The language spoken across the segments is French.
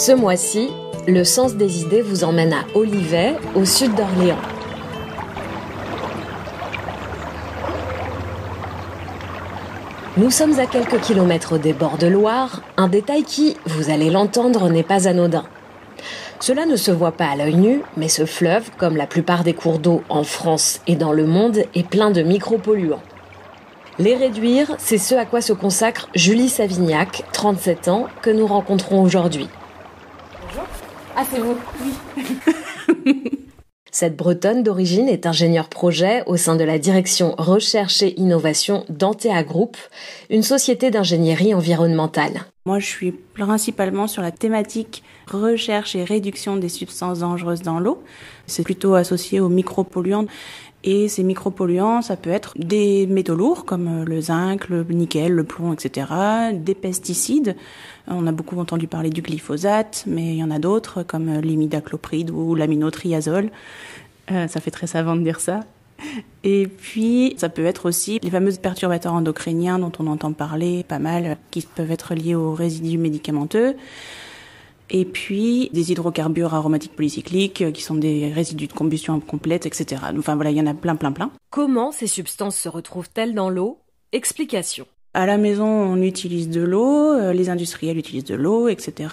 Ce mois-ci, le Sens des idées vous emmène à Olivet, au sud d'Orléans. Nous sommes à quelques kilomètres des bords de Loire, un détail qui, vous allez l'entendre, n'est pas anodin. Cela ne se voit pas à l'œil nu, mais ce fleuve, comme la plupart des cours d'eau en France et dans le monde, est plein de micropolluants. Les réduire, c'est ce à quoi se consacre Julie Savignac, 37 ans, que nous rencontrons aujourd'hui. Bonjour. Ah, c'est vous? Oui. Cette Bretonne d'origine est ingénieure projet au sein de la direction recherche et innovation d'Antea Group, une société d'ingénierie environnementale. Moi, je suis principalement sur la thématique recherche et réduction des substances dangereuses dans l'eau. C'est plutôt associé aux micropolluants. Et ces micropolluants, ça peut être des métaux lourds comme le zinc, le nickel, le plomb, etc. Des pesticides. On a beaucoup entendu parler du glyphosate, mais il y en a d'autres comme l'imidaclopride ou l'aminotriazole. Ça fait très savant de dire ça. Et puis, ça peut être aussi les fameux perturbateurs endocriniens dont on entend parler pas mal, qui peuvent être liés aux résidus médicamenteux. Et puis, des hydrocarbures aromatiques polycycliques, qui sont des résidus de combustion incomplète, etc. Enfin voilà, il y en a plein. Comment ces substances se retrouvent-elles dans l'eau? Explication. À la maison, on utilise de l'eau, les industriels utilisent de l'eau, etc.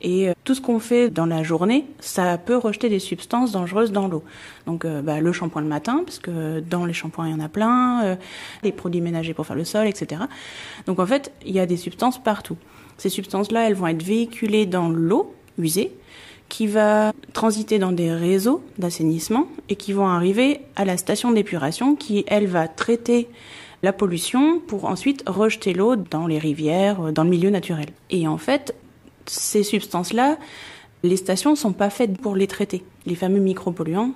Et tout ce qu'on fait dans la journée, ça peut rejeter des substances dangereuses dans l'eau. Donc le shampoing le matin, parce que dans les shampoings, il y en a plein, les produits ménagers pour faire le sol, etc. Donc en fait, il y a des substances partout. Ces substances-là, elles vont être véhiculées dans l'eau usée, qui va transiter dans des réseaux d'assainissement et qui vont arriver à la station d'épuration qui, elle, va traiter la pollution pour ensuite rejeter l'eau dans les rivières, dans le milieu naturel. Et en fait, ces substances-là, les stations ne sont pas faites pour les traiter, les fameux micropolluants.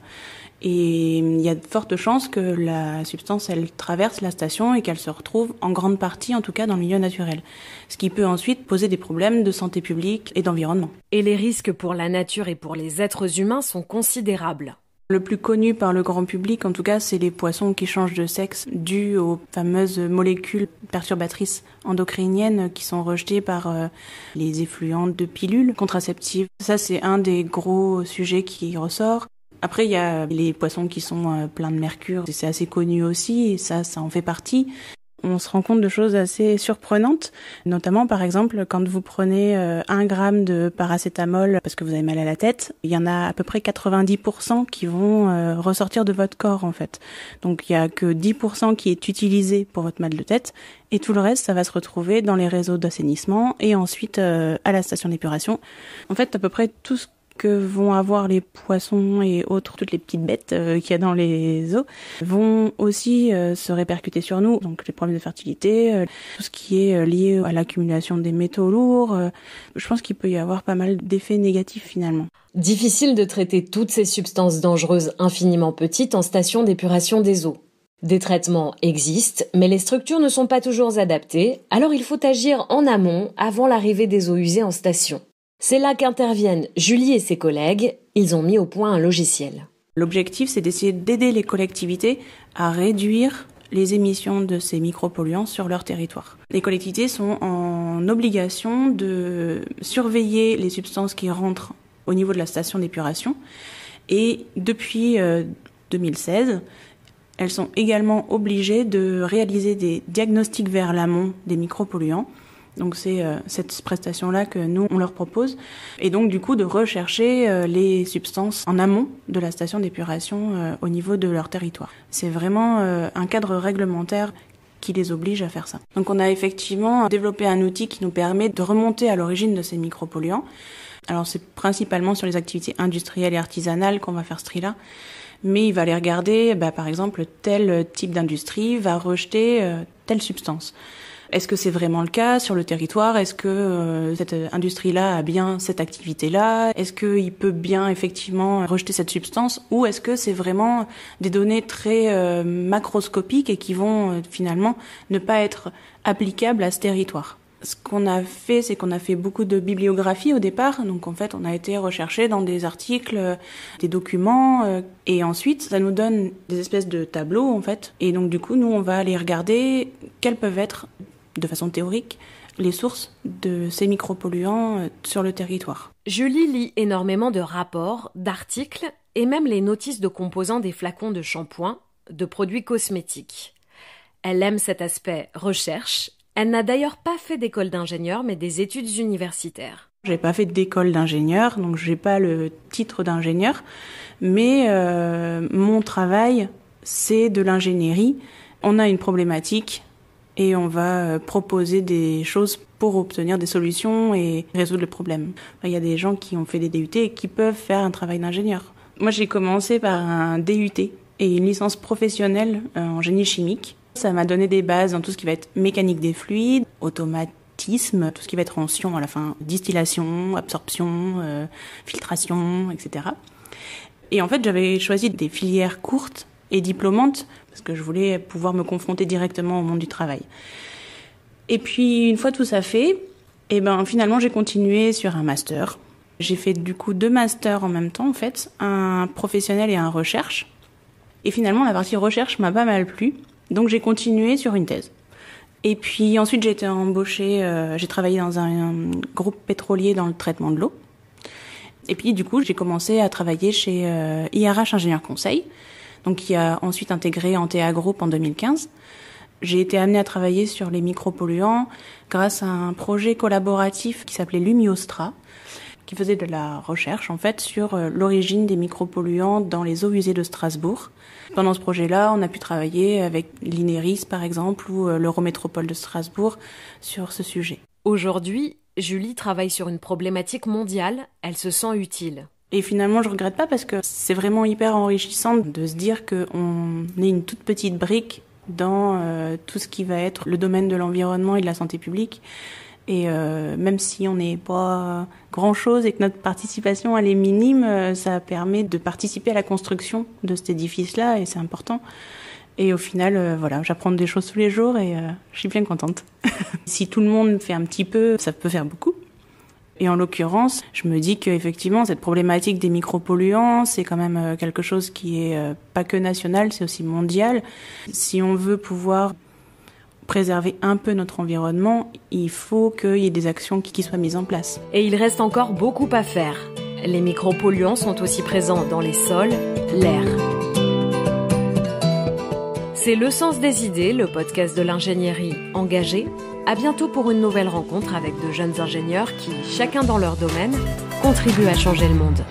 Et il y a de fortes chances que la substance, elle traverse la station et qu'elle se retrouve en grande partie, en tout cas, dans le milieu naturel. Ce qui peut ensuite poser des problèmes de santé publique et d'environnement. Et les risques pour la nature et pour les êtres humains sont considérables. Le plus connu par le grand public, en tout cas, c'est les poissons qui changent de sexe dû aux fameuses molécules perturbatrices endocriniennes qui sont rejetées par les effluents de pilules contraceptives. Ça, c'est un des gros sujets qui ressort. Après, il y a les poissons qui sont pleins de mercure. C'est assez connu aussi, et ça en fait partie. On se rend compte de choses assez surprenantes, notamment par exemple quand vous prenez 1 gramme de paracétamol parce que vous avez mal à la tête, il y en a à peu près 90% qui vont ressortir de votre corps en fait. Donc il y a que 10% qui est utilisé pour votre mal de tête et tout le reste ça va se retrouver dans les réseaux d'assainissement et ensuite à la station d'épuration. En fait à peu près tout ce que vont avoir les poissons et autres, toutes les petites bêtes qu'il y a dans les eaux, vont aussi se répercuter sur nous. Donc les problèmes de fertilité, tout ce qui est lié à l'accumulation des métaux lourds, je pense qu'il peut y avoir pas mal d'effets négatifs finalement. Difficile de traiter toutes ces substances dangereuses infiniment petites en station d'épuration des eaux. Des traitements existent, mais les structures ne sont pas toujours adaptées, alors il faut agir en amont avant l'arrivée des eaux usées en station. C'est là qu'interviennent Julie et ses collègues. Ils ont mis au point un logiciel. L'objectif, c'est d'essayer d'aider les collectivités à réduire les émissions de ces micropolluants sur leur territoire. Les collectivités sont en obligation de surveiller les substances qui rentrent au niveau de la station d'épuration. Et depuis 2016, elles sont également obligées de réaliser des diagnostics vers l'amont des micropolluants. Donc c'est cette prestation-là que nous, on leur propose. Et donc du coup de rechercher les substances en amont de la station d'épuration au niveau de leur territoire. C'est vraiment un cadre réglementaire qui les oblige à faire ça. Donc on a effectivement développé un outil qui nous permet de remonter à l'origine de ces micropolluants. Alors c'est principalement sur les activités industrielles et artisanales qu'on va faire ce tri-là. Mais il va aller regarder, par exemple, tel type d'industrie va rejeter telle substance. Est-ce que c'est vraiment le cas sur le territoire? Est-ce que cette industrie-là a bien cette activité-là? Est-ce qu'il peut bien effectivement rejeter cette substance? Ou est-ce que c'est vraiment des données très macroscopiques et qui vont finalement ne pas être applicables à ce territoire? Ce qu'on a fait, c'est qu'on a fait beaucoup de bibliographie au départ. Donc en fait, on a été rechercher dans des articles, des documents, et ensuite ça nous donne des espèces de tableaux en fait. Et donc du coup, nous on va aller regarder quels peuvent être de façon théorique, les sources de ces micropolluants sur le territoire. Julie lit énormément de rapports, d'articles et même les notices de composants des flacons de shampoing, de produits cosmétiques. Elle aime cet aspect recherche. Elle n'a d'ailleurs pas fait d'école d'ingénieur, mais des études universitaires. J'ai pas fait d'école d'ingénieur, donc j'ai pas le titre d'ingénieur, mais mon travail, c'est de l'ingénierie. On a une problématique et on va proposer des choses pour obtenir des solutions et résoudre le problème. Il y a des gens qui ont fait des DUT et qui peuvent faire un travail d'ingénieur. Moi, j'ai commencé par un DUT et une licence professionnelle en génie chimique. Ça m'a donné des bases dans tout ce qui va être mécanique des fluides, automatisme, tout ce qui va être en sciences à la fin, distillation, absorption, filtration, etc. Et en fait, j'avais choisi des filières courtes et diplômantes parce que je voulais pouvoir me confronter directement au monde du travail. Et puis, une fois tout ça fait, finalement, j'ai continué sur un master. J'ai fait du coup 2 masters en même temps, en fait, un professionnel et un recherche. Et finalement, la partie recherche m'a pas mal plu. Donc j'ai continué sur une thèse. Et puis ensuite j'ai été embauchée, j'ai travaillé dans un groupe pétrolier dans le traitement de l'eau. Et puis du coup j'ai commencé à travailler chez IRH Ingénieur Conseil, donc qui a ensuite intégré Antea Group en 2015. J'ai été amenée à travailler sur les micropolluants grâce à un projet collaboratif qui s'appelait Lumiostra, qui faisait de la recherche en fait sur l'origine des micropolluants dans les eaux usées de Strasbourg. Pendant ce projet-là, on a pu travailler avec l'INERIS par exemple ou l'Eurométropole de Strasbourg sur ce sujet. Aujourd'hui, Julie travaille sur une problématique mondiale, elle se sent utile. Et finalement, je regrette pas parce que c'est vraiment hyper enrichissant de se dire qu'on est une toute petite brique dans tout ce qui va être le domaine de l'environnement et de la santé publique. Et même si on n'est pas grand-chose et que notre participation elle est minime, ça permet de participer à la construction de cet édifice-là et c'est important. Et au final, j'apprends des choses tous les jours et je suis bien contente. Si tout le monde fait un petit peu, ça peut faire beaucoup. Et en l'occurrence, je me dis qu'effectivement, cette problématique des micropolluants, c'est quand même quelque chose qui est pas que national, c'est aussi mondial. Si on veut pouvoir préserver un peu notre environnement, il faut qu'il y ait des actions qui soient mises en place. Et il reste encore beaucoup à faire. Les micropolluants sont aussi présents dans les sols, l'air. C'est Le Sens des idées, le podcast de l'ingénierie engagée. À bientôt pour une nouvelle rencontre avec de jeunes ingénieurs qui, chacun dans leur domaine, contribuent à changer le monde.